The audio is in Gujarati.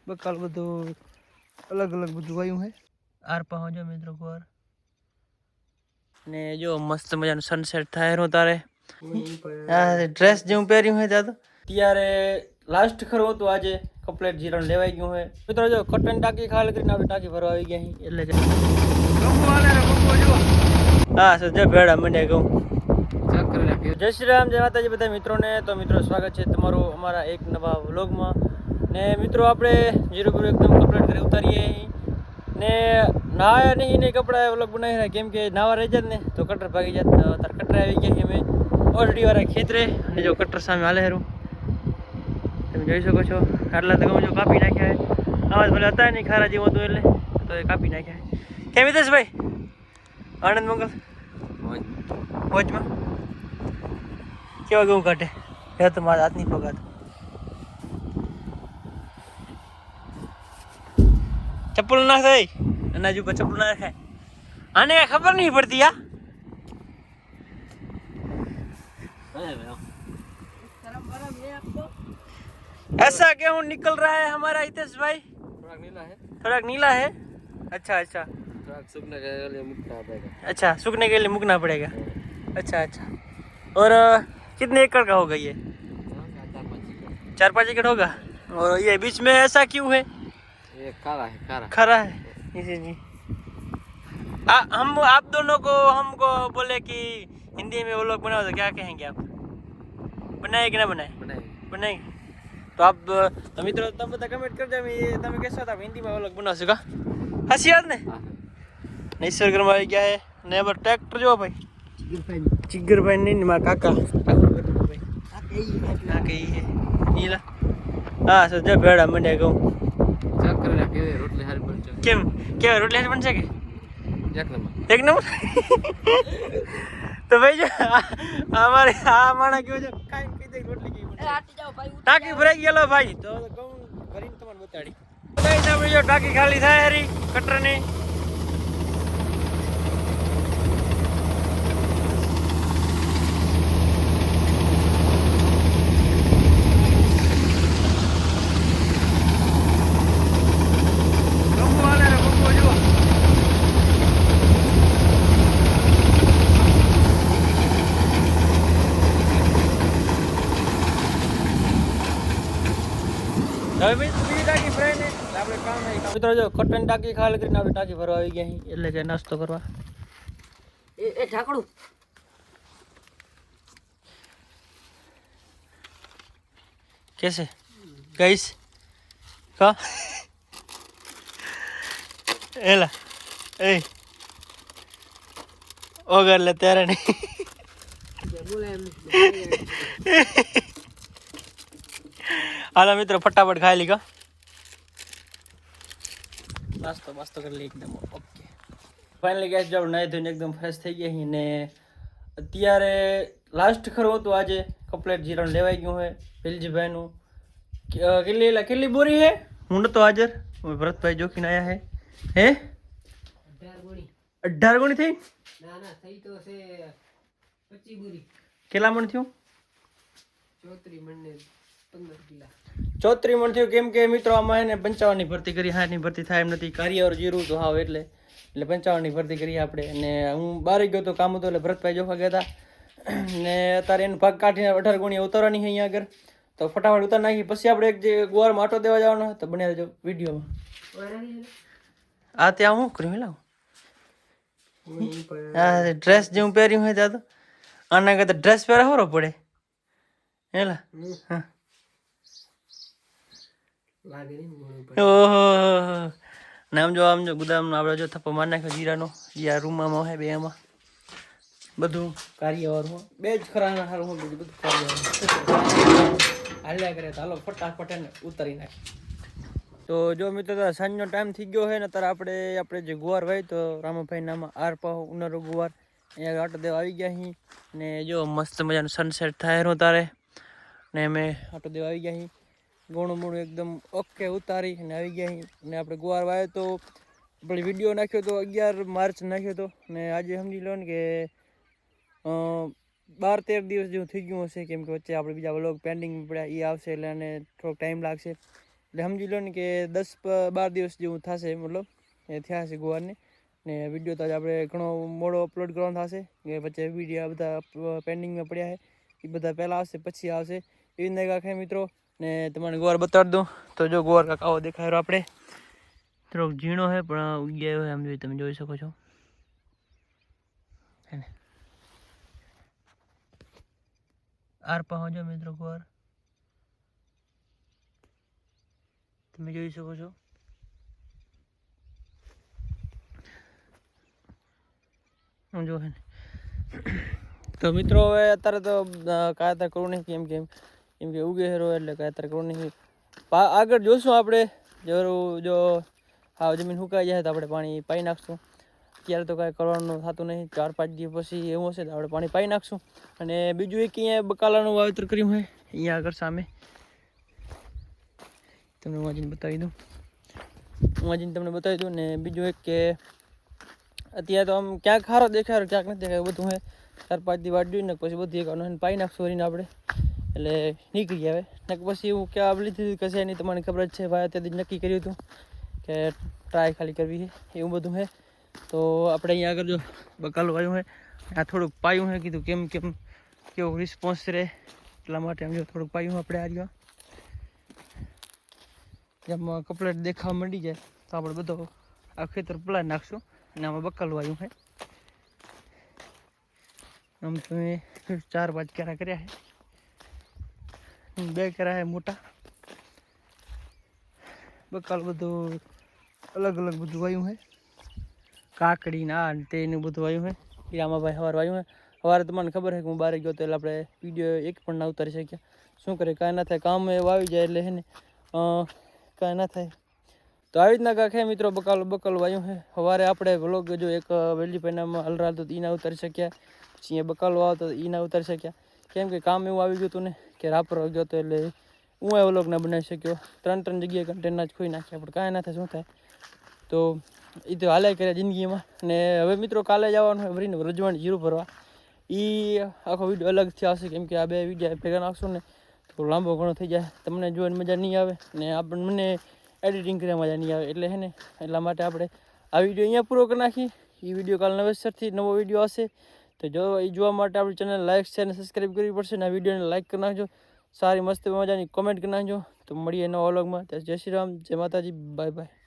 બકાલ બધું અલગ અલગ બધું વાયું હે આર પા જો મિત્રો ગોર ને જો મસ્ત મજાનું સનસેટ થાય રહ્યું તારે ડ્રેસ જેવું પહેર્યું હે દાદા ત્યારે લાસ્ટ ખરું હતું આજે કમ્પ્લીટ જીરણ લેવાઈ ગયું હે મિત્રો જો કટન ટાંકી ખાલી કરીને આપણે ટાંકી ભરવા આવી ગયા એટલે કે હા સર જય ભેડા મને કહું જય શ્રી રામ જય માતાજી બધા મિત્રોને તો મિત્રો સ્વાગત છે તમારું અમારા એક નવા વ્લોગમાં ને મિત્રો આપણે જીરો પૂરો એકદમ કમ્પ્લીટ કરી ઉતારીએ ને નાયા નહીં ને કપડા વ્લોગ બનાવી રહ્યા કેમ કે નાવા રહી જાત ને તો કટર ભાગી જાત તાર કટર આવી ગયા અમે ઓલરેડી વાળા ખેતરે અને જો કટર સામે હાલે હેરું તમે જોઈ શકો છો આટલા તો જો કાપી નાખ્યા આવાજ ભલે હતા નહીં ખારા જેવું હતું એટલે તો એ કાપી નાખ્યા કેમ હિતેશભાઈ આનંદ મંગલ મોજમાં કેવા ઘઉં કાઢે હે તો મારા હાથની પગાત ચપ્પલ ના થાય અનાજ ઉપર ચપ્પલ ના રખાય આને ખબર नहीं पड़ती यार ऐसा गेहूं निकल रहा है हमारा हितेश भाई थोड़ा नीला है अच्छा अच्छा सूखने के लिए मुकना पड़ेगा अच्छा सूखने के लिए मुकना पड़ेगा अच्छा अच्छा और कितने एकड़ का होगा ये 4-5 एकड़ होगा और ये बीच में ऐसा क्यों है ये खारा है खरा है इसी हम आप दोनों को हमको बोले कि हिंदी में वो लोग बनाओ तो क्या कहेंगे आप बनाए कि ना बनाए बनाएंगे तो आप तो मित्रों तब बता कमेंट कर दे તમે कैसा था हिंदी में वो लोग बना सका हंसी याद ने ईश्वर घर में આવી ગયા હે ને હવે ટ્રેક્ટર જો ભાઈ ચિગરભાઈ નહીં મારા કાકા આ કઈ હે નીલા હા સજ્જા ભેડા મને કહું રોટલી હારી બનશે કેમ કેવા રોટલી હારી બનશે કે एक नंबर तो भाई जो हमारे माना क्यों जो काई की दे रोटली की आटी जाओ भाई टाकी भराई गेलो भाई तो कहूं भरीने તમને બતાડી ભાઈ આપણે જો ટાકી ખાલી થાય હરી કટર ની મિત્રો જો કટન ટાંકી ખાલી કરીને આપણે ટાંકી ભરવા આવી ગયા એટલે કે નાસ્તો કરવા એ ઢાકણું कैसे गाइस का एला ए ओगर ले तेरा नहीं हाल मित्र फटाफट खा ली का नास्तो वास्तो कर ली एकदम ओके फाइनली गैस जब नए धोઈને एकदम ફ્રેશ થઈ ગયા ને અત્યારે લાસ્ટ ખરું હતું આજે કમ્પ્લીટ જીરણ લેવાઈ ગયું હે ભીલજીભાઈનું કેટલી બોરી હે હું નતો હાજર ભરતભાઈ જોખીને આયા હે 18 ગોણી થઈ ના ના થઈ તો છે 25 બોરી કેટલા મણ થયું 34 મણ ને 15 કિલા 34 મણ થયું કેમ કે મિત્રો આમાં એને 55 ની ભરતી કરી 60 ની ભરતી થાય એમ નથી કાર્યર જીરું તો હાવ એટલે 55 ની ભરતી કરી આપણે અને હું બહાર ગયો તો કામ હતું એટલે ભરતભાઈ જોખા ગયા હતા ને અત્યારે એનો ભાગ કાઢીને 18 ગોણી ઉતારવાની અહીંયા આગળ તો ફટાફટ ઉતાર નાખી પછી આપણે એક જે ગુવારમાં આટો દેવા જવાનો તો બને રહેજો વિડીયોમાં આ ત્યાં હું કરી લાવ આ ડ્રેસ જેવું પહેર્યું હોય દાદા આના કરતા ડ્રેસ પહેરા હોરો પડે હેલા હા ઓહો નામ જો આમ જો ગુદામનો આપણે જો થપ્પો માર નાખ્યો જીરાનો યા રૂમમાં હે બે એમાં બધું કાર્યવાળું બે જ ખરા સારું હું બધું કાર્યવાળું હાલ્યા કરે તો હાલો ફટાફટ એને ઉતારી નાખી તો જો મિત્રો સાંજનો ટાઈમ થઈ ગયો છે ને ત્યારે આપણે જે ગુવાર હોય તો રામાભાઈ નામાં આર પાહો ઉનારો ગુવાર અહીંયા આટો દેવા આવી ગયા અહીં ને જો મસ્ત મજાનું સનસેટ થાય રહ્યું તારે ને અમે આટો દેવા આવી ગયા અહીં ગોણું મોણું એકદમ ઓકે ઉતારી અને આવી ગયા ને આપણે ગુવાર વાવ્યો તો આપણે વિડીયો નાખ્યો તો 11 માર્ચ નાખ્યો તો ને આજે સમજી લો ને કે 12-13 દિવસ જેવું થઈ ગયું હશે કેમ કે વચ્ચે આપણે બીજા વ્લોગ પેન્ડિંગ પડ્યા એ આવશે એટલે અને થોડોક ટાઈમ લાગશે એટલે સમજી લો ને કે 10-12 દિવસ જેવું થશે, મતલબ એ થયા છે ગુવારને. ને વિડીયો તો આજે આપણે ઘણો મોડો અપલોડ કરવાનો થશે કે પછી વિડીયો બધા પેન્ડિંગમાં પડ્યા છે, એ બધા પહેલાં આવશે પછી આવશે એવી રીતના કાંઈ મિત્રો. ને તમારે ગુવાર બતાડી દઉં તો જો ગુવાર કાંક આવો દેખાય આપણે, થોડોક ઝીણો છે પણ ઉગ્યા હોય, આમ જોઈ તમે જોઈ શકો છો હે ને. આરપા હોજો મિત્રો ગુવાર તમે જોઈ શકો છો. જો હે ને તો મિત્રો હવે અત્યારે તો કાયતર કરવું નહીં, કેમ કે ઉગે હેરો એટલે કાયતર કરવું નહીં. આગળ જોશું આપણે, જો હા જમીન સુકાઈ જાય તો આપણે પાણી પાઈ નાખશું. અત્યારે તો કાંઈ કરવાનું થતું નહીં, 4-5 દિવસ પછી એવું હશે તો આપણે પાણી પાઈ નાખશું. અને બીજું એક અહીંયા બકાલાનું વાવેતર કર્યું છે અહીંયા આગળ સામે, તમને વાંચીને બતાવી દઉં. ને બીજું એક કે અત્યારે તો આમ ક્યાંક સારો દેખાય ક્યાંક નથી દેખાય, બધું હે 4-5 દી વાટ જોઈને પછી બધી એક પાઈ નાખશું વરીને આપણે, એટલે નીકળી આવે. ને પછી એવું કે આ લીધી કશે એની તમને ખબર જ છે, ભાઈ અત્યારથી નક્કી કર્યું હતું કે ટ્રાય ખાલી કરવી છે એવું બધું છે. તો આપણે અહીંયા આગળ જો બકાલો વાયું છે, આ થોડુંક પાયું છે, કીધું કેવો રિસ્પોન્સ રહે એટલા માટે આમ જો થોડુંક પાયું આપણે આ રહ્યો. જેમ કપલેટ દેખાવા માંડી જાય તો આપણે બધો આ ખેતર પલાળી નાખશું. અને આમાં બકાલું વાયું છે, આમ તમે 4-5 કેરા કર્યા છે, 2 કેરા છે મોટા. બકાલ બધું અલગ બધું વાયું છે, કાકડી ના તેનું બધું વાયું છે. એ આમાં ભાઈ સવાર વાયું છે. સવારે તમને ખબર છે કે હું બહાર ગયો તો એટલે આપણે વિડીયો એક પણ ના ઉતારી શક્યા. શું કરે કાંઈ ના થાય, કામ એવું આવી જાય એટલે છે ને કાંઈ ના થાય. તો આવી રીતના કાંઈક છે મિત્રો, બકાલો વાયું છે. સવારે આપણે વ્લોગ જો એક વહેલી પહેલામાં હલરાલ તો એ ના ઉતારી શક્યા, પછી અહીંયા બકાલો આવતો એ ના ઉતારી શક્યા, કેમ કે કામ એવું આવી ગયું હતું ને કે રાપરો ગયો હતો એટલે હું એ વ્લોગ ના બનાવી શક્યો. 3 જગ્યાએ કન્ટેનર જ ખોઈ નાખ્યા, પણ કાંઈ ના થાય, શું થાય. તો એ તો હાલે કર્યા જિંદગીમાં. ને હવે મિત્રો કાલે જવાનું હોય વરીને રજવાણી જીરું ભરવા, એ આખો વિડીયો અલગથી આવશે, કેમ કે આ 2 વિડીયો ભેગા નાખશું ને તો લાંબો ઘણો થઈ જાય, તમને જોવાની મજા નહીં આવે ને મને એડિટિંગ કરવા મજા નહીં આવે, એટલે હે ને એટલા માટે આપણે આ વિડીયો અહીંયા પૂરો કરી નાખી. એ વિડીયો કાલે નવેસરથી નવો વિડીયો હશે, તો જો એ જોવા માટે આપણી ચેનલ લાઈક શેર અને સબસ્ક્રાઈબ કરવી પડશે. ને આ વિડીયોને લાઈક કરી નાખજો, સારી મસ્ત મજાની કોમેન્ટ કરી નાખજો. તો મળીએ નવા વ્લોગમાં. જય શ્રી રામ, જય માતાજી, બાય બાય.